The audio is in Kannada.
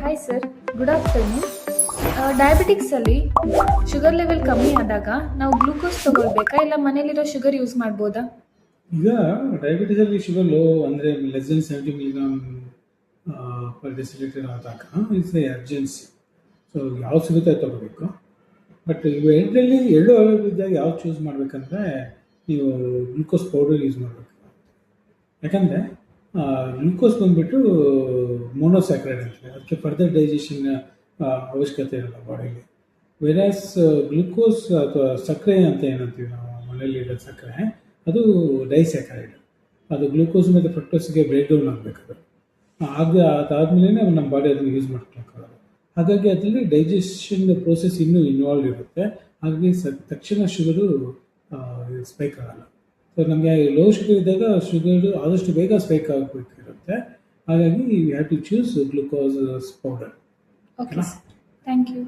Hi sir, good afternoon. ಡಯಾಬಿಟಿಕ್ಸಲ್ಲಿ ಶುಗರ್ ಲೆವೆಲ್ ಕಮ್ಮಿ ಆದಾಗ ನಾವು ಗ್ಲೂಕೋಸ್ ತಗೊಳ್ಬೇಕಾ ಇಲ್ಲ ಮನೇಲಿರೋ ಶುಗರ್ ಯೂಸ್ ಮಾಡ್ಬೋದಾ? ಈಗ ಡಯಾಬಿಟೀಸಲ್ಲಿ ಶುಗರ್ ಲೋ ಅಂದರೆ less than 70 milligram per decilitre ಆದಾಗ ಇಟ್ಸ್ ಎರ್ಜೆನ್ಸಿ. ಸೊ ಯಾವ್ದು ಸಿಗುತ್ತೆ ಅದು ತಗೋಬೇಕು. ಬಟ್ ಇವು ಎರಡರಲ್ಲಿ ಎರಡು ಅವೈಲೇಬಲ್ ಇದ್ದಾಗ ಯಾವ್ದು ಚೂಸ್ ಮಾಡಬೇಕಂದ್ರೆ ನೀವು ಗ್ಲೂಕೋಸ್ ಪೌಡರ್ ಯೂಸ್ ಮಾಡಬೇಕು. ಯಾಕಂದರೆ ಗ್ಲೂಕೋಸ್ ಬಂದುಬಿಟ್ಟು ಮೊನೋಸ್ಯಾಕ್ರೈಡ್ ಅಂತಾರೆ, ಅದಕ್ಕೆ ಫರ್ದರ್ ಡೈಜೆಷನ್ ಅವಶ್ಯಕತೆ ಇರಲ್ಲ ಬಾಡಿಲಿ. ವೆರಾಸ್ ಗ್ಲೂಕೋಸ್ ಅಥವಾ ಸಕ್ಕರೆ ಅಂತ ಏನಂತೀವಿ ನಾವು ಮನೆಯಲ್ಲಿ ಇರೋ ಸಕ್ಕರೆ, ಅದು ಡೈಸ್ಯಾಕ್ರೈಡ್. ಅದು ಗ್ಲೂಕೋಸ್ ಮತ್ತು ಫ್ರಕ್ಟೋಸ್ಗೆ ಬ್ರೇಕ್ ಡೌನ್ ಆಗಬೇಕು. ಅದಾದಮೇಲೆ ನಮ್ಮ ಬಾಡಿ ಅದನ್ನು ಯೂಸ್ ಮಾಡ್ಕೊಳಕ್ಕಾಗಲ್ಲ. ಹಾಗಾಗಿ ಅದರಲ್ಲಿ ಡೈಜೆಷನ್ ಪ್ರೋಸೆಸ್ ಇನ್ನೂ ಇನ್ವಾಲ್ವ್ ಇರುತ್ತೆ. ಹಾಗಾಗಿ ತಕ್ಷಣ ಶುಗರು ಸ್ಪೈಕ್ ಆಗಲ್ಲ. ಸೊ ನಮಗೆ ಲೋ ಶುಗರ್ ಇದ್ದಾಗ ಶುಗರು ಆದಷ್ಟು ಬೇಗ ಸ್ಪೈಕ್ ಆಗಬೇಕಿರುತ್ತೆ. ಹಾಗಾಗಿ we have to choose glucose powder. Okay sir, thank you.